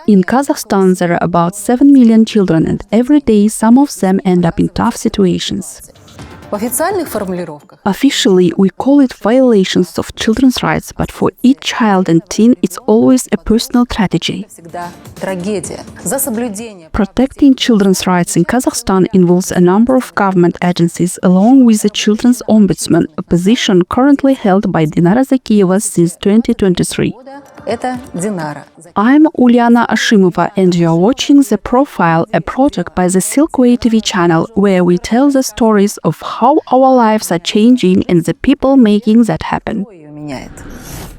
In Kazakhstan, there are about 7 million children, and every day some of them end up in tough situations. Officially, we call it violations of children's rights, but for each child and teen, it's always a personal tragedy. Protecting children's rights in Kazakhstan involves a number of government agencies, along with the children's ombudsman, a position currently held by Dinara Zakieva since 2023. I'm Uliana Ashimova, and you are watching The Profile, a project by the Silkway TV channel, where we tell the stories of how our lives are changing and the people making that happen.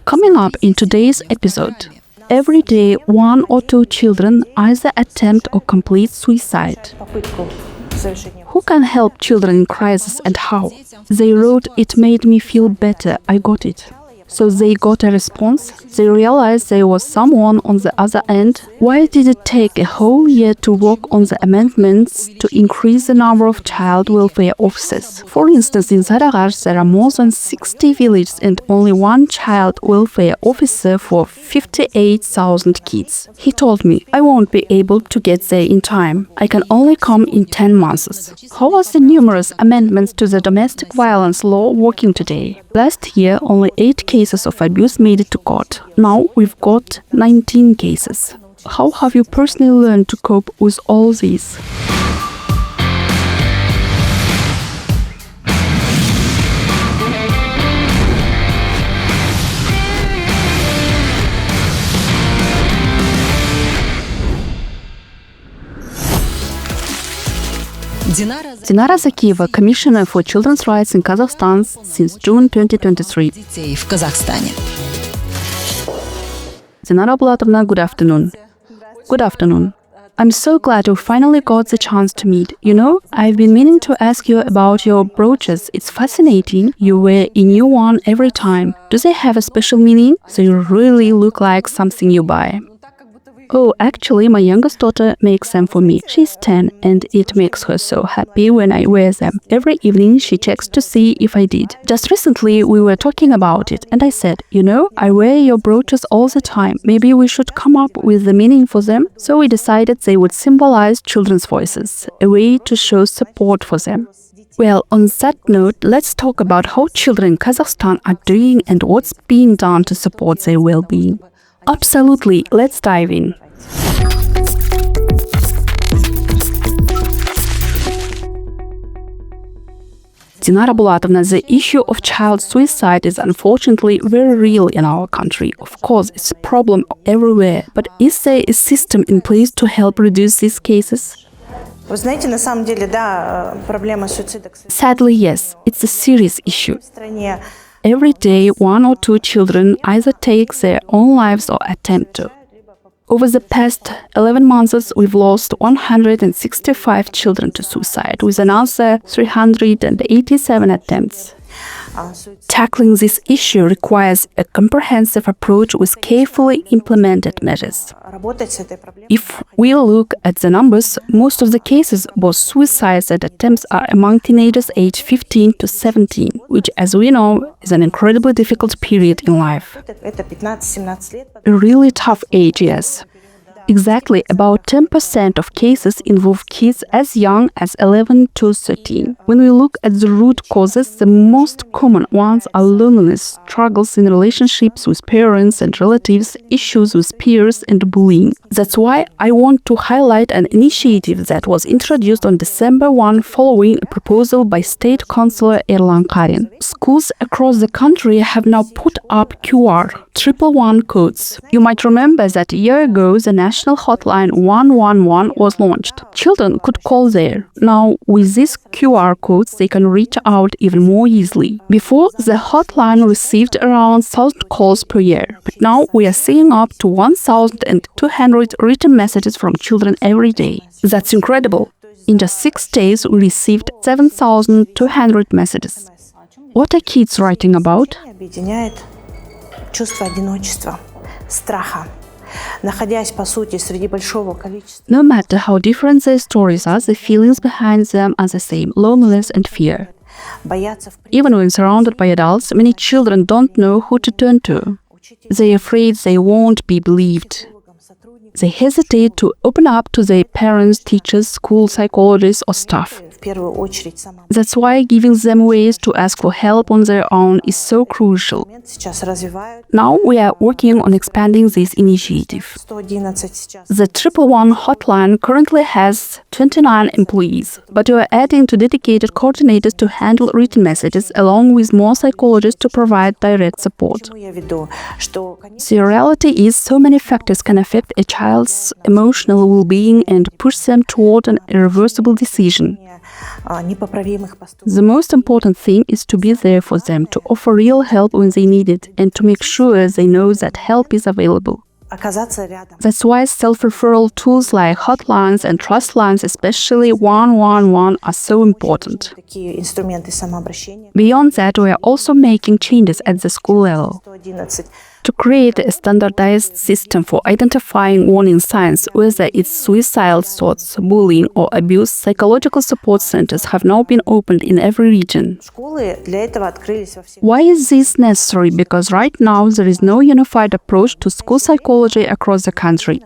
Coming up in today's episode, every day 1 or 2 children either attempt or complete suicide. Who can help children in crisis and how? They wrote, "It made me feel better, I got it." So they got a response? They realized there was someone on the other end? Why did it take a whole year to work on the amendments to increase the number of child welfare officers? For instance, in Kazakh, there are more than 60 villages and only 1 child welfare officer for 58,000 kids. He told me, "I won't be able to get there in time. I can only come in 10 months." How are the numerous amendments to the domestic violence law working today? Last year, only 8 cases of abuse made it to court. Now we've got 19 cases. How have you personally learned to cope with all these? Dinara Zakieva, Commissioner for Children's Rights in Kazakhstan since June 2023. Dinara Bulatovna, good afternoon. Good afternoon. I'm so glad we finally got the chance to meet. You know, I've been meaning to ask you about your brooches. It's fascinating. You wear a new one every time. Do they have a special meaning? They really look like something you buy. Oh, actually, my youngest daughter makes them for me. She's 10, and it makes her so happy when I wear them. Every evening, she checks to see if I did. Just recently, we were talking about it, and I said, "You know, I wear your brooches all the time. Maybe we should come up with the meaning for them." So we decided they would symbolize children's voices, a way to show support for them. Well, on that note, let's talk about how children in Kazakhstan are doing and what's being done to support their well-being. Absolutely, let's dive in. Dinara Bulatovna, the issue of child suicide is unfortunately very real in our country. Of course, it's a problem everywhere. But is there a system in place to help reduce these cases? Sadly, yes, it's a serious issue. Every day, 1 or 2 children either take their own lives or attempt to. Over the past 11 months, we've lost 165 children to suicide, with another 387 attempts. Tackling this issue requires a comprehensive approach with carefully implemented measures. If we look at the numbers, most of the cases, both suicides and attempts, are among teenagers aged 15 to 17, which, as we know, is an incredibly difficult period in life. A really tough age, yes. Exactly about 10% of cases involve kids as young as 11 to 13. When we look at the root causes, the most common ones are loneliness, struggles in relationships with parents and relatives, issues with peers, and bullying. That's why I want to highlight an initiative that was introduced on December 1 following a proposal by State Councillor Erlan Karin. Schools across the country have now put up QR 111 codes. You might remember that a year ago the national hotline 111 was launched. Children could call there. Now, with these QR codes, they can reach out even more easily. Before, the hotline received around 1,000 calls per year. But now we are seeing up to 1,200 written messages from children every day. That's incredible. In just 6 days, we received 7,200 messages. What are kids writing about? No matter how different their stories are, the feelings behind them are the same: loneliness and fear. Even when surrounded by adults, many children don't know who to turn to. They're afraid they won't be believed. They hesitate to open up to their parents, teachers, school psychologists, or staff. That's why giving them ways to ask for help on their own is so crucial. Now we are working on expanding this initiative. The 111 hotline currently has 29 employees, but we are adding to dedicated coordinators to handle written messages, along with more psychologists to provide direct support. The reality is so many factors can affect a child's emotional well-being and push them toward an irreversible decision. The most important thing is to be there for them, to offer real help when they need it, and to make sure they know that help is available. That's why self-referral tools like hotlines and trust lines, especially 111, are so important. Beyond that, we are also making changes at the school level. To create a standardized system for identifying warning signs, whether it's suicidal thoughts, bullying, or abuse, psychological support centers have now been opened in every region. Why is this necessary? Because right now there is no unified approach to school psychology across the country.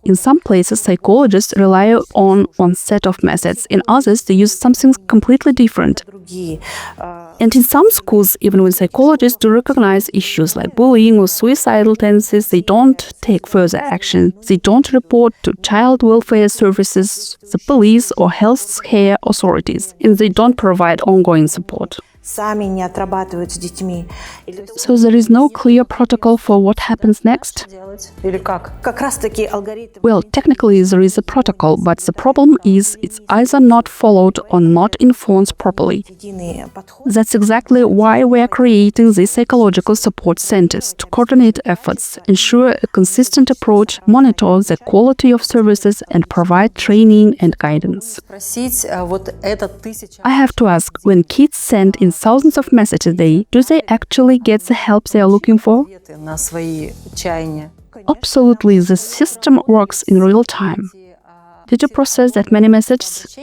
In some places, psychologists rely on one set of methods. In others, they use something completely different. And in some schools, even when psychologists do recognize issues like bullying or suicidal tendencies, they don't take further action. They don't report to child welfare services, the police, or health care authorities, and they don't provide ongoing support. So there is no clear protocol for what happens next? Well, technically there is a protocol, but the problem is it's either not followed or not enforced properly. That's exactly why we are creating these psychological support centers, to coordinate efforts, ensure a consistent approach, monitor the quality of services, and provide training and guidance. I have to ask, when kids send in thousands of messages a day, do they actually get the help they are looking for? Absolutely, the system works in real time. Did you process that many messages?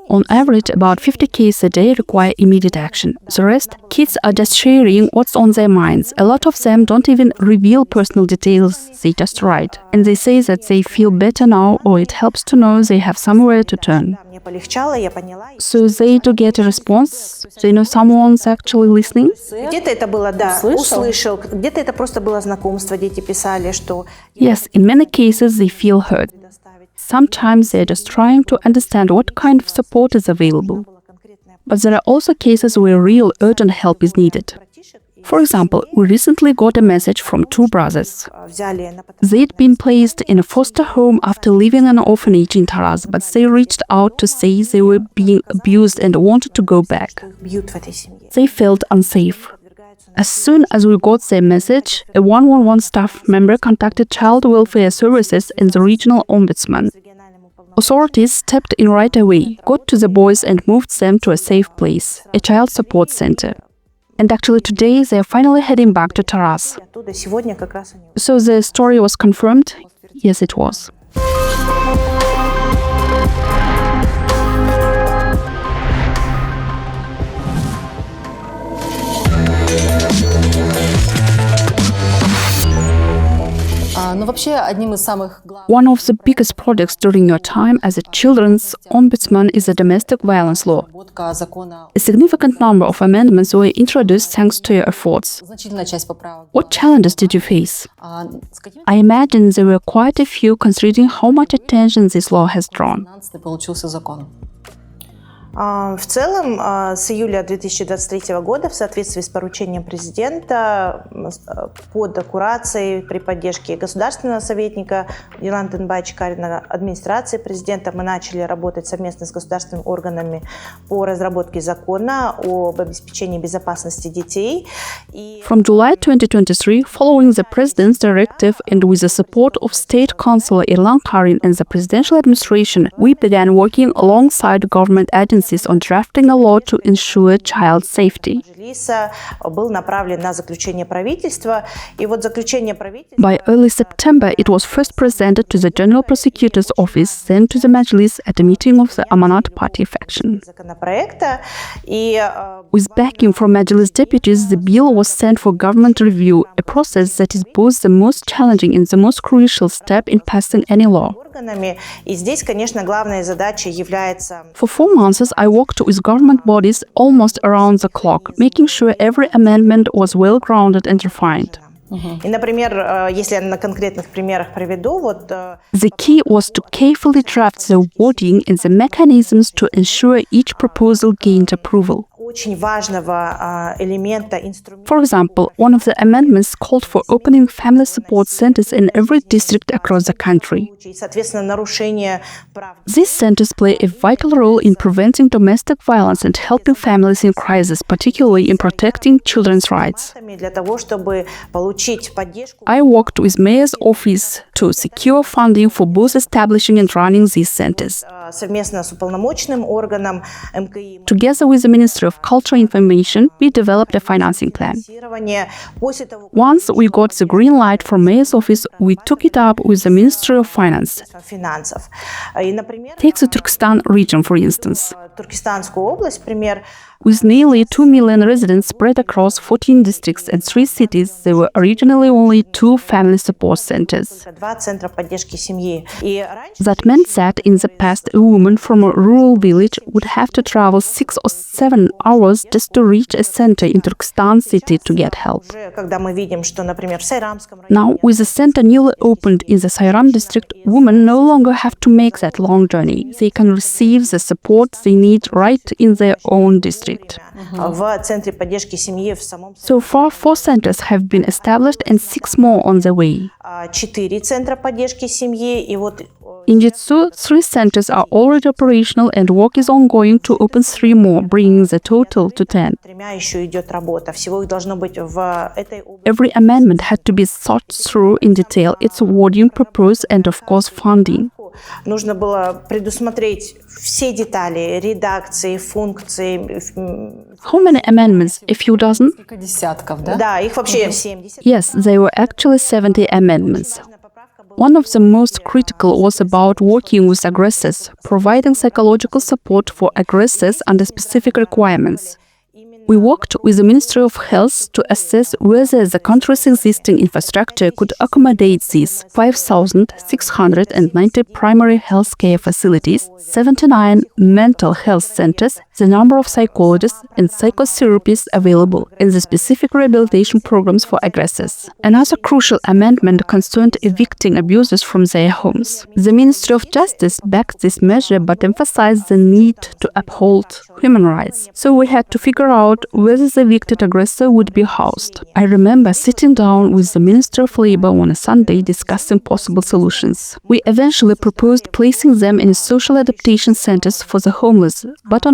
On average, about 50 cases a day require immediate action. The rest, kids are just sharing what's on their minds. A lot of them don't even reveal personal details, they just write. And they say that they feel better now, or it helps to know they have somewhere to turn. So they do get a response? They know someone's actually listening? Yes, in many cases they feel heard. Sometimes they're just trying to understand what kind of support is available. But there are also cases where real urgent help is needed. For example, we recently got a message from two brothers. They'd been placed in a foster home after leaving an orphanage in Taraz, but they reached out to say they were being abused and wanted to go back. They felt unsafe. As soon as we got their message, a 111 staff member contacted Child Welfare Services and the regional ombudsman. Authorities stepped in right away, got to the boys and moved them to a safe place, a child support center. And actually today they are finally heading back to Taraz. So the story was confirmed? Yes, it was. One of the biggest projects during your time as a children's ombudsman is the domestic violence law. A significant number of amendments were introduced thanks to your efforts. What challenges did you face? I imagine there were quite a few, considering how much attention this law has drawn. В целом, с июля 2023 года в соответствии с поручением президента под курацией при поддержке государственного советника Йоланты Карина, администрации президента, мы начали работать совместно с государственными органами по разработке закона об обеспечении безопасности детей. From July 2023, following the President's directive and with the support of State Councilor Irlan Karin and the Presidential Administration, we began working alongside government agencies emphasis on drafting a law to ensure child safety. был направлен на заключение правительства. И вот заключение правительства... By early September, it was first presented to the General Prosecutor's Office, then to the Majlis at a meeting of the Amanat Party faction. With backing from Majlis deputies, the bill was sent for government review, a process that is both the most challenging and the most crucial step in passing any law. For 4 months, I worked with government bodies almost around the clock, making sure every amendment was well-grounded and refined. The key was to carefully draft the wording and the mechanisms to ensure each proposal gained approval. For example, one of the amendments called for opening family support centers in every district across the country. These centers play a vital role in preventing domestic violence and helping families in crisis, particularly in protecting children's rights. I worked with Mayor's office to secure funding for both establishing and running these centers. Together with the Ministry of Culture and Information, we developed a financing plan. Once we got the green light from Mayor's office, we took it up with the Ministry of Finance. Take the Turkestan region, for instance. With nearly 2 million residents spread across 14 districts and 3 cities, there were originally only 2 family support centers. That meant that in the past, a woman from a rural village would have to travel 6 or 7 hours just to reach a center in Turkestan city to get help. Now, with the center newly opened in the Sayram district, women no longer have to make that long journey. They can receive the support they need right in their own district. So far, 4 centers have been established and 6 more on the way. In Jitsu, 3 centers are already operational and work is ongoing to open 3 more, bringing the total to 10. Every amendment had to be thought through in detail, its wording, purpose, and of course funding. Нужно было предусмотреть все детали, редакции, функции. How many amendments? A few dozen? Да, их вообще 70. Yes, there were actually 70 amendments. One of the most critical was about working with aggressors, providing psychological support for aggressors under specific requirements. We worked with the Ministry of Health to assess whether the country's existing infrastructure could accommodate these 5,690 primary health care facilities, 79 mental health centers, the number of psychologists and psychotherapists available, and the specific rehabilitation programs for aggressors. Another crucial amendment concerned evicting abusers from their homes. The Ministry of Justice backed this measure but emphasized the need to uphold human rights. So we had to figure out whether the evicted aggressor would be housed. I remember sitting down with the Minister of Labor on a Sunday discussing possible solutions. We eventually proposed placing them in social adaptation centers for the homeless, but on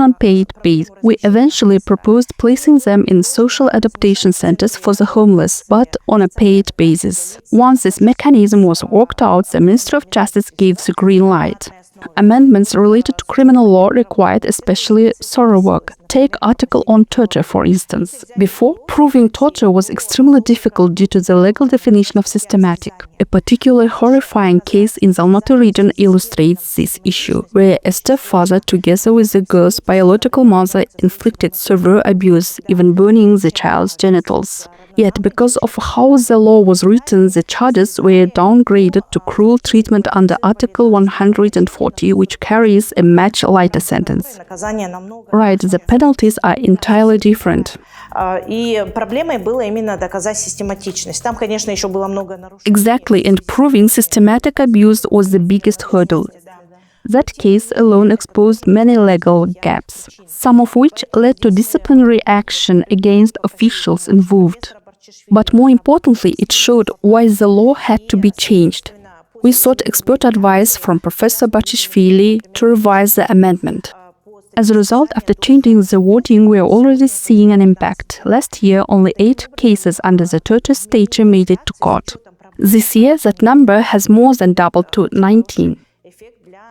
unpaid basis. Once this mechanism was worked out, the Minister of Justice gave the green light. Amendments related to criminal law required especially thorough work. Take article on torture, for instance. Before, proving torture was extremely difficult due to the legal definition of systematic. A particularly horrifying case in the Almaty region illustrates this issue, where a stepfather, together with the girl's biological mother, inflicted severe abuse, even burning the child's genitals. Yet, because of how the law was written, the charges were downgraded to cruel treatment under Article 140, which carries a much lighter sentence. Right, the penalties are entirely different. Exactly, and proving systematic abuse was the biggest hurdle. That case alone exposed many legal gaps, some of which led to disciplinary action against officials involved. But more importantly, it showed why the law had to be changed. We sought expert advice from Professor Bachishvili to revise the amendment. As a result, after changing the wording, we are already seeing an impact. Last year, only 8 cases under the torture statute made it to court. This year, that number has more than doubled to 19.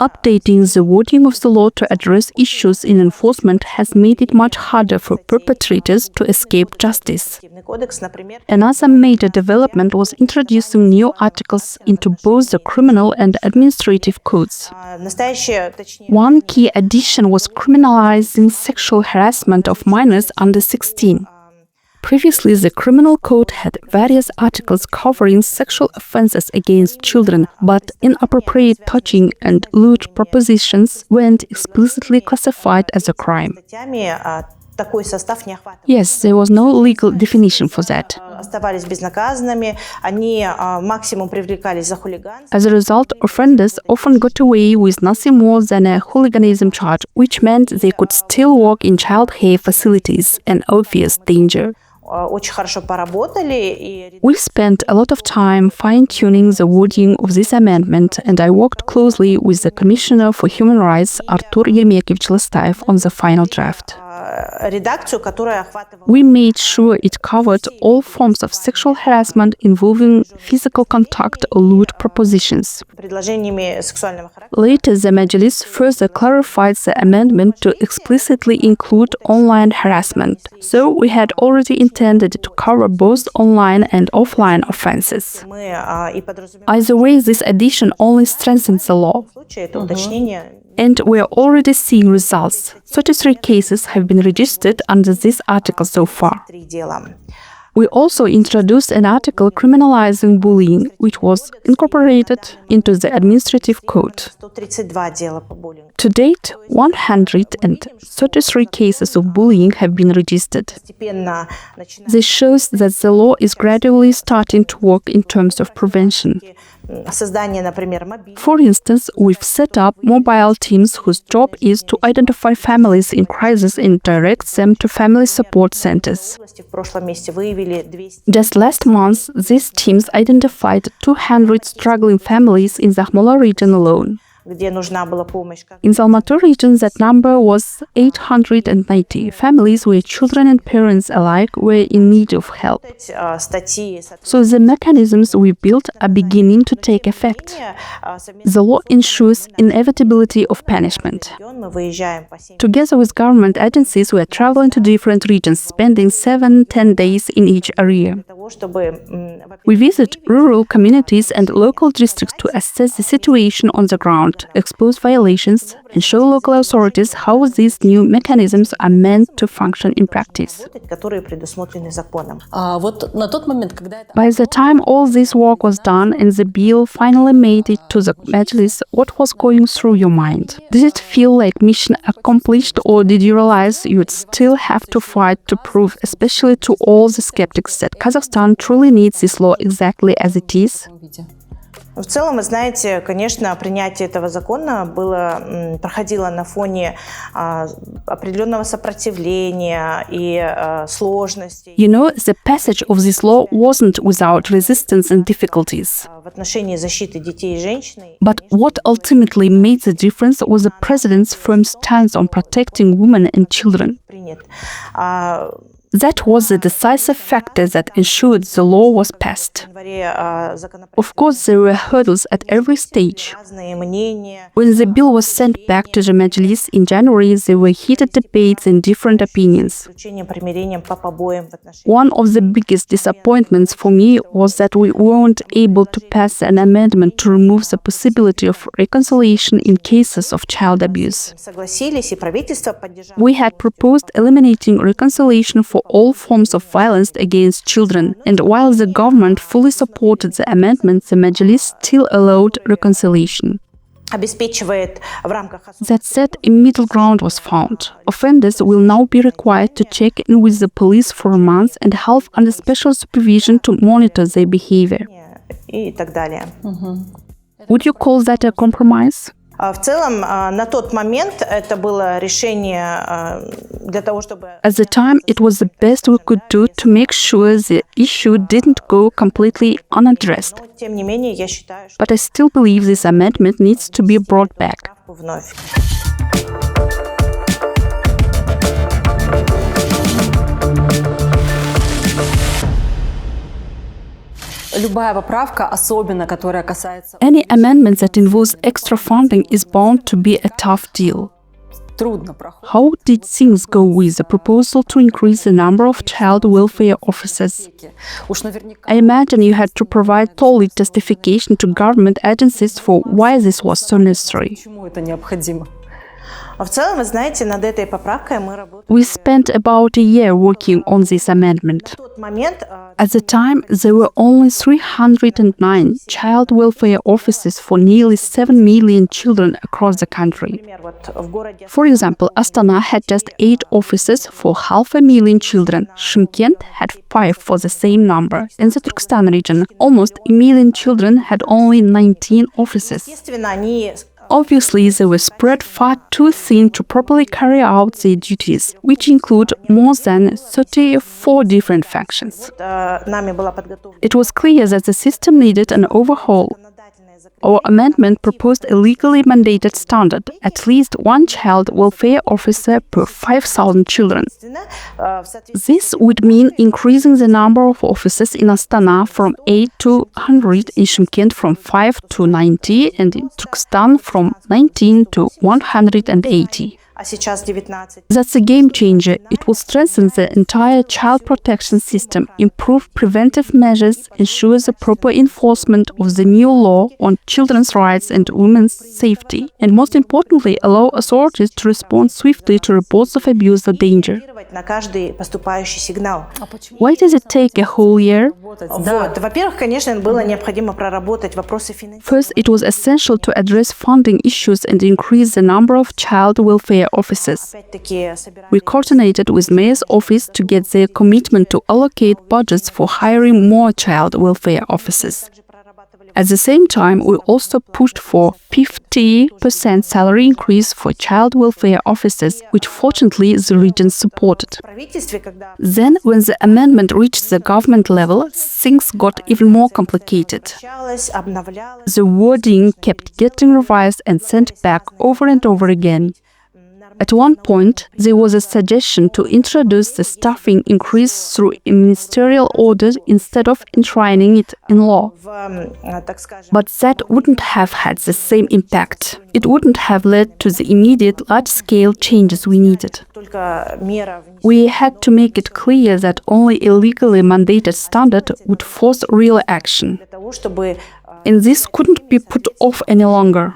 Updating the wording of the law to address issues in enforcement has made it much harder for perpetrators to escape justice. Another major development was introducing new articles into both the criminal and administrative codes. One key addition was criminalizing sexual harassment of minors under 16. Previously, the criminal code had various articles covering sexual offenses against children, but inappropriate touching and lewd propositions weren't explicitly classified as a crime. Yes, there was no legal definition for that. As a result, offenders often got away with nothing more than a hooliganism charge, which meant they could still work in childcare facilities, an obvious danger. We spent a lot of time fine-tuning the wording of this amendment, and I worked closely with the Commissioner for Human Rights, Artur Yermekevich Lestaev, on the final draft. We made sure it covered all forms of sexual harassment involving physical contact or lewd propositions. Later, the Majlis further clarified the amendment to explicitly include online harassment, so we had already intended to cover both online and offline offenses. Either way, this addition only strengthens the law. And we are already seeing results. 33 cases have been registered under this article so far. We also introduced an article criminalizing bullying, which was incorporated into the administrative code. To date, 133 cases of bullying have been registered. This shows that the law is gradually starting to work in terms of prevention. For instance, we've set up mobile teams whose job is to identify families in crisis and direct them to family support centers. Just last month, these teams identified 200 struggling families in the Akhmola region alone. In the Almaty region, that number was 890 families where children and parents alike were in need of help. So the mechanisms we built are beginning to take effect. The law ensures inevitability of punishment. Together with government agencies, we are traveling to different regions, spending 7-10 days in each area. We visit rural communities and local districts to assess the situation on the ground, expose violations, and show local authorities how these new mechanisms are meant to function in practice. By the time all this work was done and the bill finally made it to the Majlis, what was going through your mind? Did it feel like mission accomplished, or did you realize you'd still have to fight to prove, especially to all the skeptics, that Kazakhstan truly needs this law exactly as it is? В целом, вы знаете, конечно, принятие этого закона проходило на фоне определенного сопротивления и сложностей. You know, the passage of this law wasn't without resistance and difficulties. В отношении защиты детей и женщин. But what ultimately made the difference was the president's firm stance on protecting women and children. That was the decisive factor that ensured the law was passed. Of course, there were hurdles at every stage. When the bill was sent back to the Majlis in January, there were heated debates and different opinions. One of the biggest disappointments for me was that we weren't able to pass an amendment to remove the possibility of reconciliation in cases of child abuse. We had proposed eliminating reconciliation for all forms of violence against children, and while the government fully supported the amendment, the Majlis still allowed reconciliation. That said, a middle ground was found. Offenders will now be required to check in with the police for a month and half under special supervision to monitor their behavior. Would you call that a compromise? В целом, на тот момент это было решение для того, чтобы... At the time, it was the best we could do to make sure the issue didn't go completely unaddressed. Тем не менее, я считаю, что... But I still believe this amendment needs to be brought back. Любая поправка, особенно которая касается... Any amendment that involves extra funding is bound to be a tough deal. Трудно проходит. How did things go with the proposal to increase the number of child welfare officers? Уж наверняка... I imagine you had to provide solid justification to government agencies for why this was so necessary. Почему это необходимо? В целом, вы знаете, над этой поправкой мы работали. We spent about a year working on this amendment. В тот момент At the time, there were only 309 child welfare offices for nearly 7 million children across the country. например, вот в городе For example, Astana had just 8 offices for 500,000 children. Shymkent had 5 for the same number. In the Turkestan region, almost a million children had only 19 offices. естественно, они Obviously, they were spread far too thin to properly carry out their duties, which include more than 34 different factions. нами была подготовлена It was clear that the system needed an overhaul. законодательная закон. Our amendment proposed a legally mandated standard, at least one child welfare officer per 5,000 children. В соответствии This would mean increasing the number of offices in Astana from 8 to 100, in Shymkent from 5 to 90, and in Turkestan from 19 to 180. а сейчас 19. That's a game changer. It will strengthen the entire child protection system, improve preventive measures, ensure the proper enforcement of the new law on children's rights and women's safety, and most importantly, allow authorities to respond swiftly to reports of abuse or danger. Реагировать на каждый поступающий сигнал. А почему Why does it take a whole year? работать? Да. Вот. Во-первых, конечно, было необходимо проработать вопросы финансирования. First, it was essential to address funding issues and increase the number of child welfare offices. Опять-таки, собирали We coordinated with Mayor's office to get their commitment to allocate budgets for hiring more child welfare officers. также прорабатывали At the same time, we also pushed for 50% salary increase for child welfare officers, which fortunately the region supported. в правительстве, когда Then, when the amendment reached the government level, things got even more complicated. обновлялось, обновлялось. The wording kept getting revised and sent back over and over again. At one point, there was a suggestion to introduce the staffing increase through a ministerial order instead of enshrining it in law. Так скажем, But that wouldn't have had the same impact. It wouldn't have led to the immediate large-scale changes we needed. только мера We had to make it clear that only a legally mandated standard would force real action. для того, чтобы And this couldn't be put off any longer.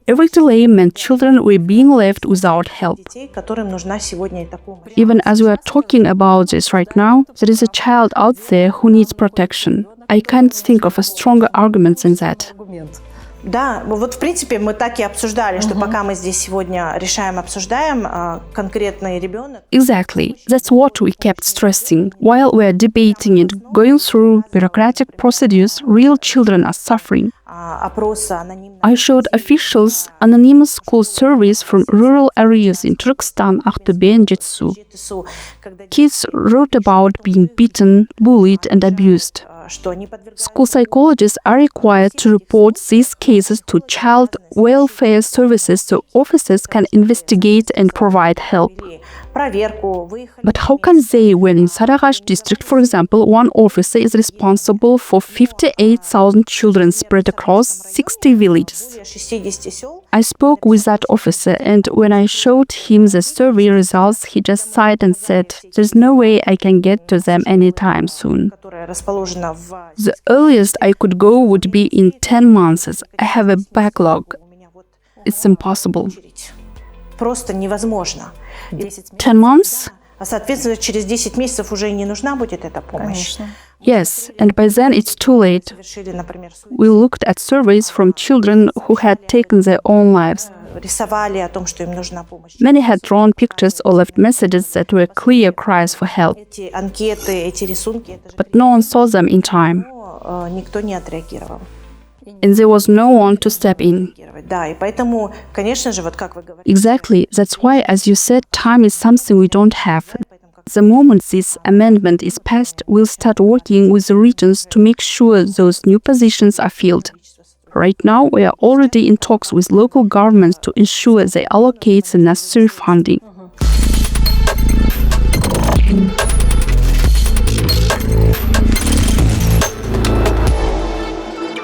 Every delay meant children were being left without help. детей, которым нужна сегодня эта помощь. Even as we are talking about this right now, there is a child out there who needs protection. I can't think of a stronger argument than that. Аргумент. Да, вот в принципе мы так и обсуждали, что пока мы здесь сегодня решаем, обсуждаем, конкретный ребенок, Exactly. That's what we kept stressing. While we are debating and going through bureaucratic procedures, real children are suffering. опроса анонимных, I showed officials anonymous school surveys from rural areas in Turkestan, Aktobe, and Jetsu. когда Kids wrote about being beaten, bullied, and abused. что они подвергаются School psychologists are required to report these cases to child welfare services so officers can investigate and provide help. проверку, выехали. But how can they when in Saragash district, for example, one officer is responsible for 58,000 children spread across 60 villages? 60 сел, I spoke with that officer, and when I showed him the survey results, he just sighed and said, "There's no way I can get to them anytime soon. которая расположена в The earliest I could go would be in 10 months. I have a backlog. у меня вот It's impossible." очередь. Просто невозможно. 10 месяцев. 10 months? А соответственно, через 10 месяцев уже и не нужна будет эта помощь. Конечно. Yes, and by then it's too late. Совершили, например, We looked at surveys from children who had taken their own lives. рисовали о том, что им нужна помощь. Many had drawn pictures or left messages that were clear cries for help, Эти анкеты, эти рисунки, это же but no one saw them in time, никто не отреагировал. and there was no one to step in. Да, и поэтому, конечно же, вот как вы говорите, Exactly, that's why, as you said, time is something we don't have. The moment this amendment is passed, we'll start working with the regions to make sure those new positions are filled. Right now, we are already in talks with local governments to ensure they allocate the necessary funding.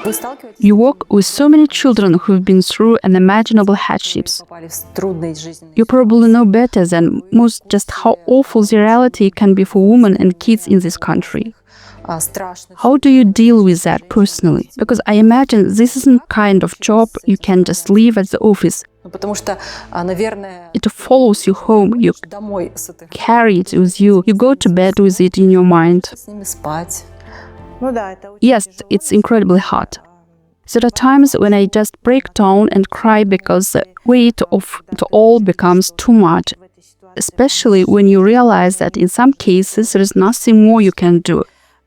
Вы сталкиваетесь You work with so many children who've been through unimaginable hardships. попали в трудные жизненные You probably know better than most just how awful the reality can be for women and kids in this country. страшных. How do you deal with that personally? Because I imagine this isn't kind of job you can just leave at the office. Ну, потому что, наверное, It follows you home, you домой с этой carry it with you, you go to bed with it in your mind. с ними спать. Ну да, это очень Yes, it's incredibly hard. There are times when I just break down and cry because the weight of it all becomes too much, especially when you realize that in some cases there is nothing more you can do.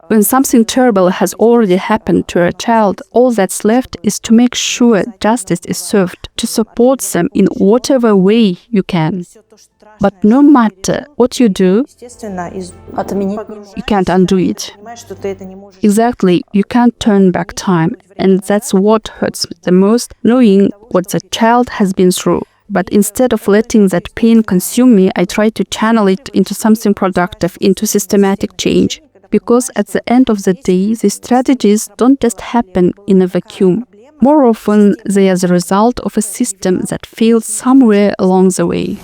When something terrible has already happened to a child, all that's left is to make sure justice is served, to support them in whatever way you can. But no matter what you do, естественно, Отменить you can't undo it. понимаешь, что ты это не можешь. Exactly, you can't turn back time, and that's what hurts me the most, knowing what the child has been through. But instead of letting that pain consume me, I try to channel it into something productive, into systematic change. Because at the end of the day, these strategies don't just happen in a vacuum. More often, they are the result of a system that failed somewhere along the way.